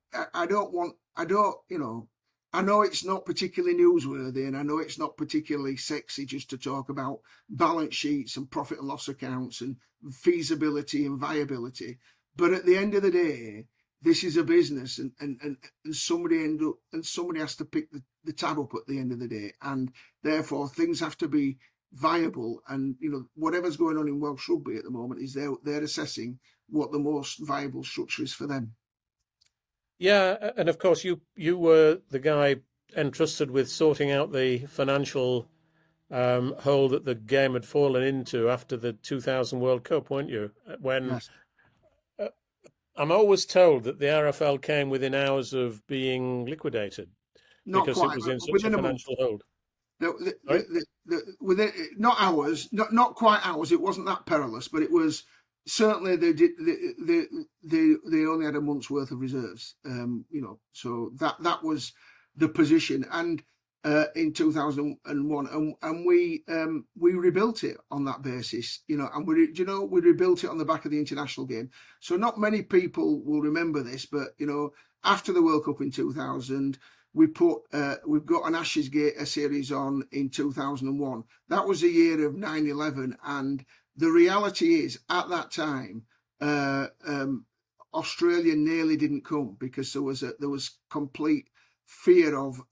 S3: it's not particularly newsworthy, and I know it's not particularly sexy just to talk about balance sheets and profit and loss accounts and feasibility and viability. But at the end of the day, this is a business, and somebody has to pick the tab up at the end of the day, and therefore things have to be viable. And whatever's going on in Welsh rugby at the moment is they're assessing what the most viable structure is for them.
S2: Yeah, and of course you were the guy entrusted with sorting out the financial hole that the game had fallen into after the 2000 World Cup, weren't you? When
S3: Yes.
S2: I'm always told that the RFL came within hours of being liquidated because
S3: Quite,
S2: it was in such
S3: within
S2: a
S3: a month.
S2: financial hold.
S3: Within not hours, not quite hours. It wasn't that perilous, but it was certainly they only had a month's worth of reserves. So that was the position. And in 2001, and we rebuilt it on that basis. And we rebuilt it on the back of the international game. So not many people will remember this, but after the World Cup in 2000. We've got an Ashes Gate series on in 2001. That was the year of 9/11, and the reality is, at that time, Australia nearly didn't come because there was complete fear of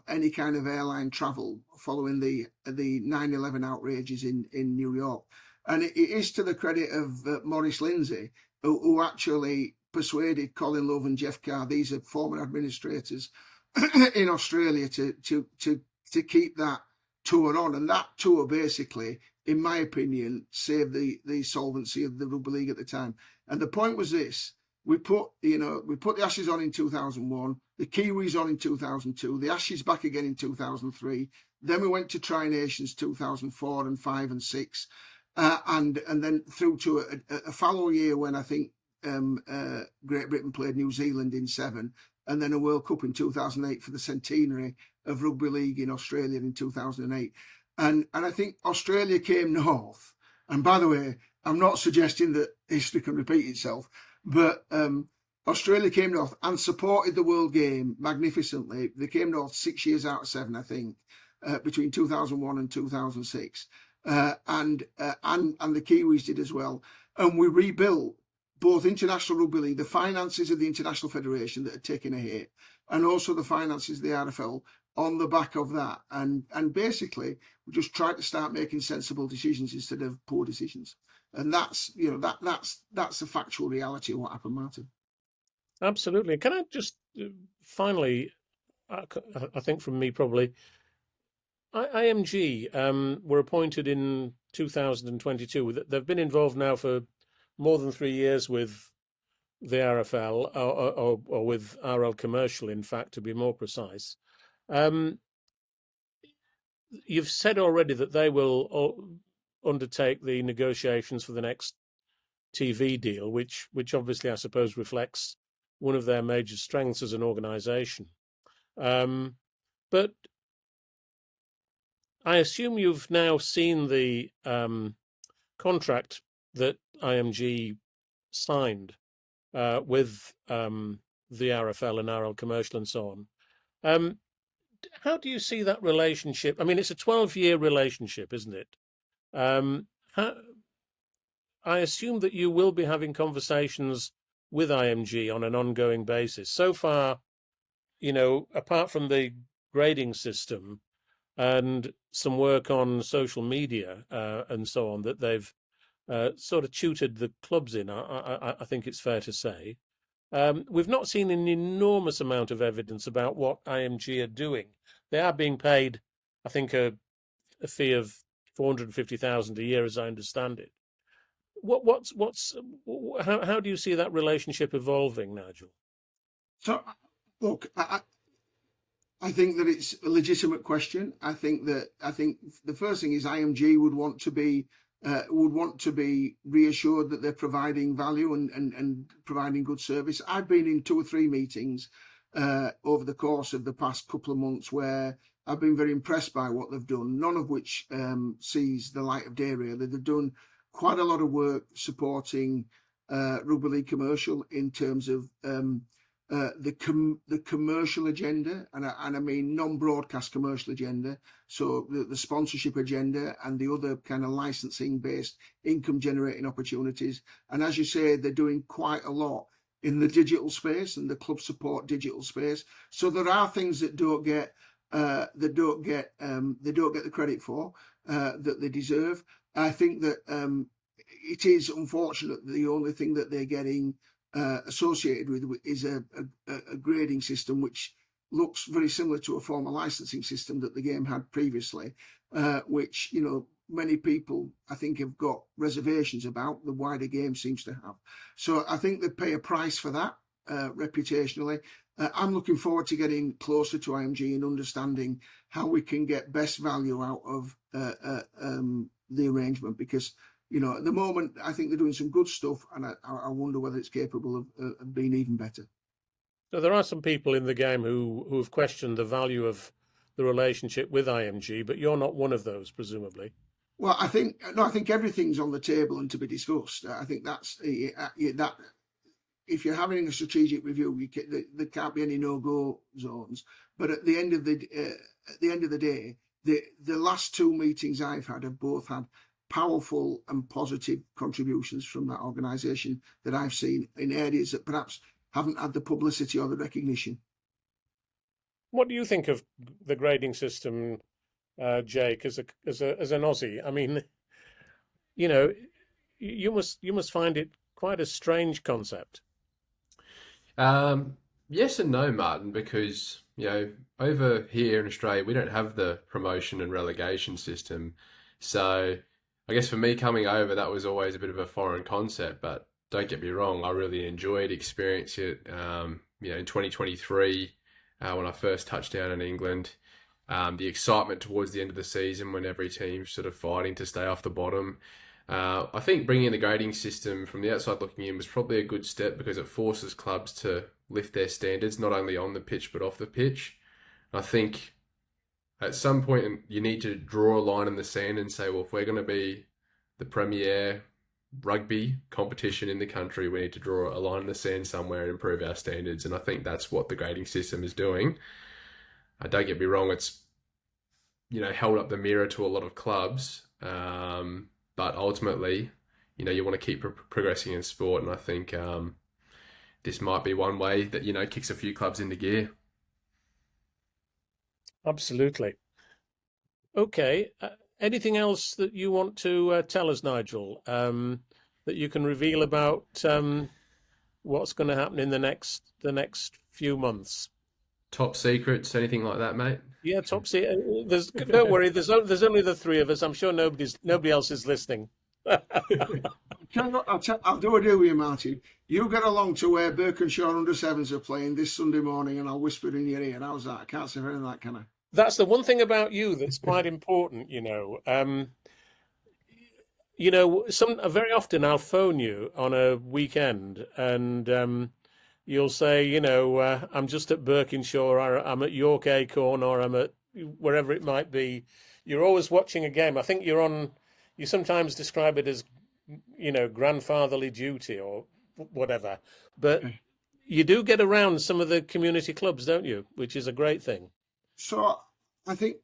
S3: any kind of airline travel following the 9/11 outrages in New York. And it is to the credit of Maurice Lindsay, who actually persuaded Colin Love and Jeff Carr, these are former administrators in Australia, to keep that tour on. And that tour basically, in my opinion, saved the solvency of the rugby league at the time. And the point was this: we put the Ashes on in 2001, the Kiwis on in 2002, the Ashes back again in 2003. Then we went to Tri Nations 2004 and 5 and 6, and then through to a fallow year when I think Great Britain played New Zealand in 7. and then a World Cup in 2008 for the centenary of rugby league in Australia in 2008. And I think Australia came north. And by the way, I'm not suggesting that history can repeat itself, but Australia came north and supported the World Game magnificently. They came north 6 years out of 7, I think, between 2001 and 2006, and the Kiwis did as well. And we rebuilt both International Rugby League, the finances of the International Federation that had taken a hit, and also the finances of the RFL on the back of that. And basically, we just tried to start making sensible decisions instead of poor decisions. And that's the factual reality of what happened, Martyn.
S2: Absolutely. Can I just finally, I think from me probably, IMG were appointed in 2022. They've been involved now for more than 3 years with the RFL, or with RL Commercial, in fact, to be more precise. You've said already that they will undertake the negotiations for the next TV deal, which obviously I suppose reflects one of their major strengths as an organisation. But I assume you've now seen the contract that IMG signed with the RFL and RL Commercial and so on. How do you see that relationship? I mean, it's a 12-year relationship, isn't it? I assume that you will be having conversations with IMG on an ongoing basis. So far, apart from the grading system and some work on social media and so on that they've sort of tutored the clubs in, I think it's fair to say. We've not seen an enormous amount of evidence about what IMG are doing. They are being paid, I think, a fee of 450,000 a year, as I understand it. How do you see that relationship evolving, Nigel?
S3: So, look, I think that it's a legitimate question. I think the first thing is IMG would want to be reassured that they're providing value and providing good service. I've been in 2 or 3 meetings over the course of the past couple of months where I've been very impressed by what they've done, none of which sees the light of day, really. They've done quite a lot of work supporting Rugby League Commercial in terms of the commercial agenda, and I mean non-broadcast commercial agenda, so the sponsorship agenda and the other kind of licensing-based income-generating opportunities. And as you say, they're doing quite a lot in the digital space and the club support digital space. So there are things that don't get the credit for that they deserve. I think that it is unfortunate that the only thing that they're getting associated with is a grading system which looks very similar to a former licensing system that the game had previously, which many people I think have got reservations about. The wider game seems to have. So I think they pay a price for that reputationally. I'm looking forward to getting closer to IMG and understanding how we can get best value out of the arrangement, because at the moment I think they're doing some good stuff, and I wonder whether it's capable of being even better.
S2: So there are some people in the game who have questioned the value of the relationship with IMG, but you're not one of those, presumably.
S3: Well, I think everything's on the table and to be discussed. I think that's that. If you're having a strategic review, there can't be any no-go zones. But at the end of the day, the last 2 meetings I've had have both had powerful and positive contributions from that organisation that I've seen in areas that perhaps haven't had the publicity or the recognition.
S2: What do you think of the grading system, Jake, as an Aussie? I mean, you must find it quite a strange concept.
S1: Yes and no, Martyn, because over here in Australia we don't have the promotion and relegation system. So I guess for me coming over, that was always a bit of a foreign concept. But don't get me wrong, I really enjoyed experiencing it. In 2023, when I first touched down in England, the excitement towards the end of the season when every team's sort of fighting to stay off the bottom. I think bringing in the grading system from the outside looking in was probably a good step because it forces clubs to lift their standards, not only on the pitch but off the pitch. I think at some point you need to draw a line in the sand and say, well, if we're going to be the premier rugby competition in the country, we need to draw a line in the sand somewhere and improve our standards. And I think that's what the grading system is doing. Don't get me wrong, it's held up the mirror to a lot of clubs, but ultimately, you want to keep progressing in sport, and I think this might be one way that kicks a few clubs into gear.
S2: Absolutely. Okay. Anything else that you want to tell us, Nigel, that you can reveal about what's going to happen in the next few months?
S1: Top secrets, anything like that, mate?
S2: Yeah, top secret. Don't worry. There's only the three of us. I'm sure nobody else is listening.
S3: I'll do a deal with you, Martyn. You get along to where Birkenshaw under-7s are playing this Sunday morning, and I'll whisper in your ear. How's that? I can't say anything like that, can I?
S2: That's the one thing about you that's quite important, very often I'll phone you on a weekend and you'll say, I'm just at Birkinshaw, or I'm at York Acorn, or I'm at wherever it might be. You're always watching a game. I think you sometimes describe it as, grandfatherly duty or whatever. But you do get around some of the community clubs, don't you? Which is a great thing.
S3: So I think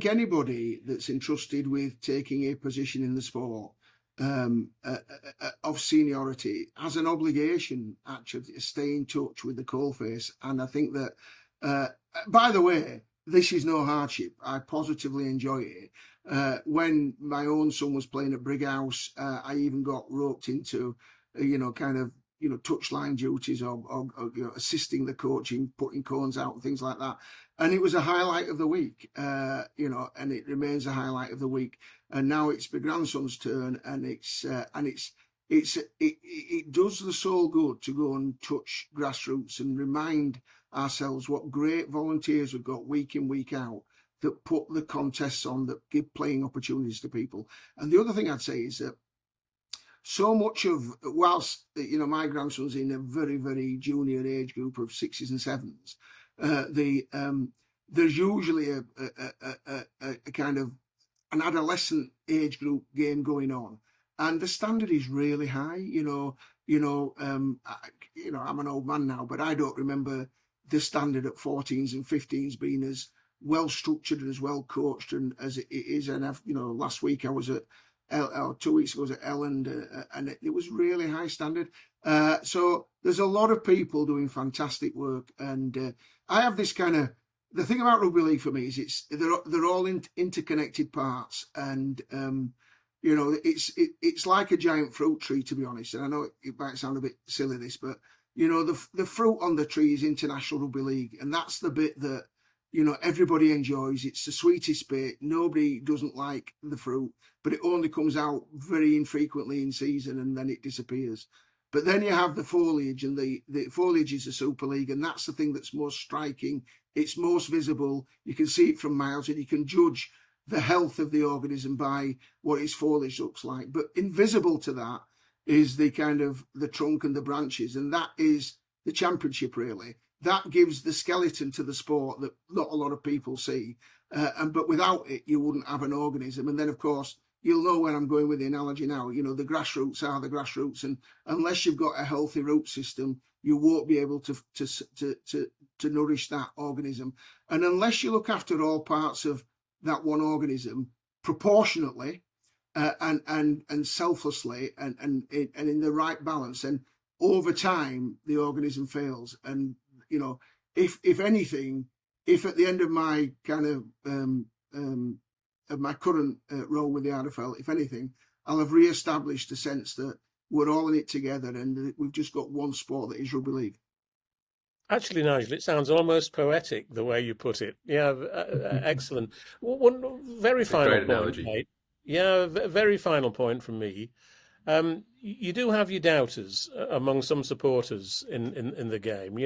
S3: anybody that's entrusted with taking a position in the sport of seniority has an obligation actually to stay in touch with the coalface. And I think that, by the way, this is no hardship. I positively enjoy it. When my own son was playing at Brighouse, I even got roped into, touchline duties or assisting the coach in putting cones out and things like that. And it was a highlight of the week, and it remains a highlight of the week. And now it's my grandson's turn, and it does the soul good to go and touch grassroots and remind ourselves what great volunteers we've got week in, week out that put the contests on, that give playing opportunities to people. And the other thing I'd say is that so much of, whilst my grandson's in a very, very junior age group of 6s and 7s, there's usually a kind of an adolescent age group game going on, and the standard is really high. I'm an old man now, but I don't remember the standard at 14s and 15s being as well structured and as well coached and as it is. And last week I was at 2 weeks ago I was at Elland, and it was really high standard. So there's a lot of people doing fantastic work, and I have this kind of, the thing about rugby league for me is they're all interconnected parts, and it's like a giant fruit tree, to be honest. And I know it might sound a bit silly this, but the fruit on the tree is International Rugby League, and that's the bit that everybody enjoys. It's the sweetest bit. Nobody doesn't like the fruit, but it only comes out very infrequently in season, and then it disappears. But then you have the foliage, and the foliage is the Super League, and that's the thing that's most striking. It's most visible. You can see it from miles, and you can judge the health of the organism by what its foliage looks like. But invisible to that is the kind of the trunk and the branches, and that is the championship, really. That gives the skeleton to the sport that not a lot of people see. But without it, you wouldn't have an organism. And then, of course, you'll know where I'm going with the analogy now. The grassroots are the grassroots, and unless you've got a healthy root system, you won't be able to nourish that organism. And unless you look after all parts of that one organism proportionately and selflessly and in the right balance, and over time the organism fails. And if anything, if at the end of my kind of my current role with the RFL, if anything, I'll have re-established a sense that we're all in it together, and we've just got one sport that is rugby league.
S2: Actually, Nigel, it sounds almost poetic the way you put it. Yeah, excellent. One very final point, mate. Yeah, very final point from me. You do have your doubters among some supporters in the game.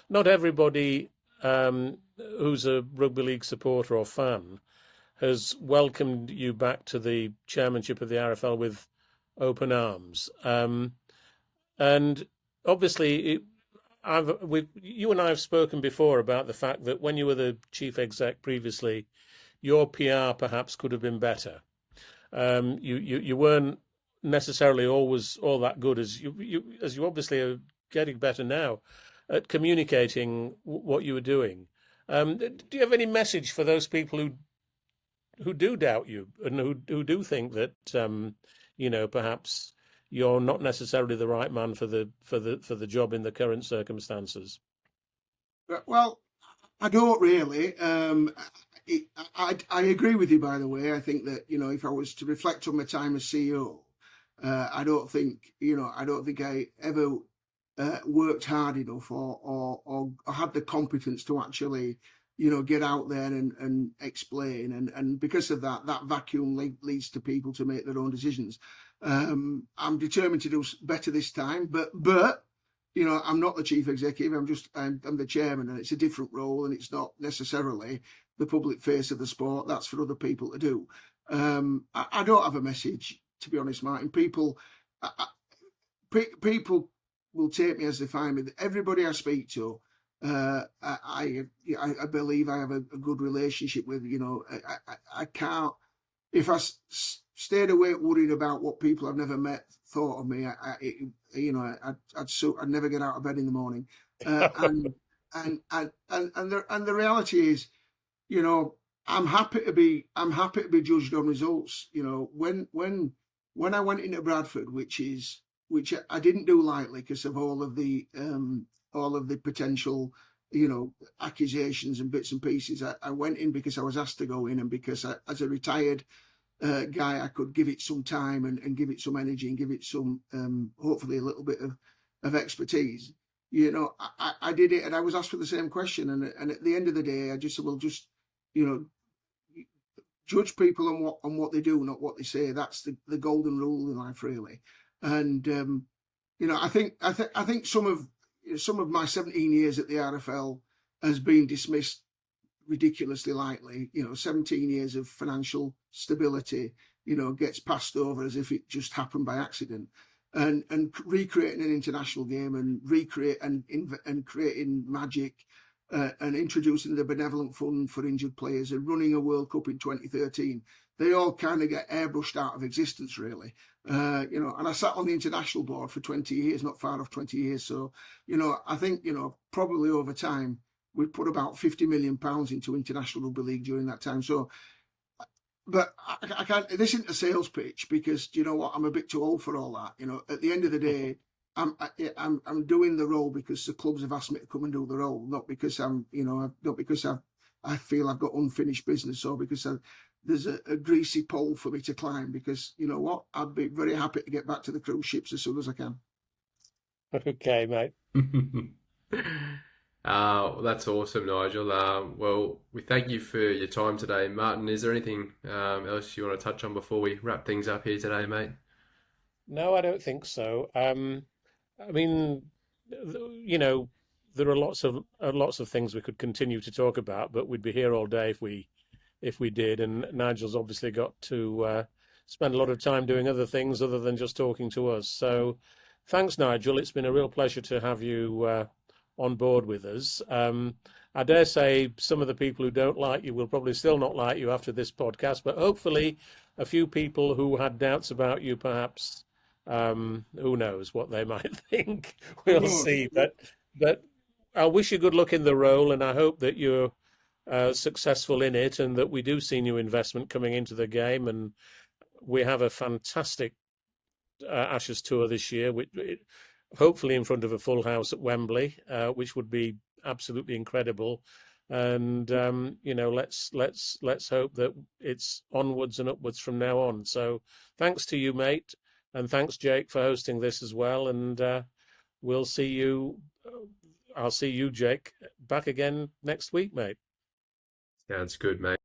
S2: Not everybody who's a rugby league supporter or fan has welcomed you back to the chairmanship of the RFL with open arms. And obviously, you and I have spoken before about the fact that when you were the chief exec previously, your PR perhaps could have been better. You weren't necessarily always all that good as you obviously are getting better now at communicating what you were doing. Do you have any message for those people who do doubt you and who do think that perhaps you're not necessarily the right man for the job in the current circumstances?
S3: Well, I don't really. I agree with you, by the way. I think that, if I was to reflect on my time as CEO, I don't think I ever worked hard enough or had the competence to actually, get out there and explain. And because of that, that vacuum leads to people to make their own decisions. I'm determined to do better this time, but I'm not the chief executive. I'm the chairman, and it's a different role, and it's not necessarily the public face of the sport. That's for other people to do. I don't have a message, to be honest, Martyn. People will take me as they find me. Everybody I speak to, I believe I have a good relationship with. I can't. If I stayed awake worried about what people I've never met thought of me, I'd never get out of bed in the morning. And the reality is, I'm happy to be judged on results. When I went into Bradford, which I didn't do lightly because of all of the potential, accusations and bits and pieces. I went in because I was asked to go in, and because as a retired guy, I could give it some time and give it some energy and give it some, hopefully, a little bit of expertise. I did it, and I was asked for the same question. And at the end of the day, I just said, well, just, judge people on what they do, not what they say. That's the golden rule in life, really. And I think some of my 17 years at the RFL has been dismissed ridiculously lightly. 17 years of financial stability, gets passed over as if it just happened by accident. And recreating an international game and creating magic, and introducing the benevolent fund for injured players and running a World Cup in 2013, they all kind of get airbrushed out of existence, really. And I sat on the international board for 20 years, not far off 20 years. So, I think, probably over time, we put about £50 million into International Rugby League during that time. So, but I can't. This isn't a sales pitch, because do you know what? I'm a bit too old for all that. At the end of the day, I'm doing the role because the clubs have asked me to come and do the role, not because I feel I've got unfinished business, or because there's a greasy pole for me to climb. Because you know what? I'd be very happy to get back to the cruise ships as soon as I can.
S2: Okay, mate.
S1: Well, that's awesome, Nigel. Well, we thank you for your time today. Martyn, is there anything else you want to touch on before we wrap things up here today, mate?
S2: No, I don't think so. I mean, there are lots of things we could continue to talk about, but we'd be here all day if we did. And Nigel's obviously got to spend a lot of time doing other things other than just talking to us. So, thanks, Nigel. It's been a real pleasure to have you on board with us. I dare say some of the people who don't like you will probably still not like you after this podcast, but hopefully a few people who had doubts about you, perhaps, who knows what they might think. We'll see. But I wish you good luck in the role, and I hope that you're successful in it, and that we do see new investment coming into the game, and we have a fantastic Ashes tour this year, hopefully in front of a full house at Wembley, which would be absolutely incredible. And let's hope that it's onwards and upwards from now on. So thanks to you, mate, and thanks, Jake, for hosting this as well. And we'll see you. I'll see you, Jake, back again next week, mate.
S1: Sounds good, mate.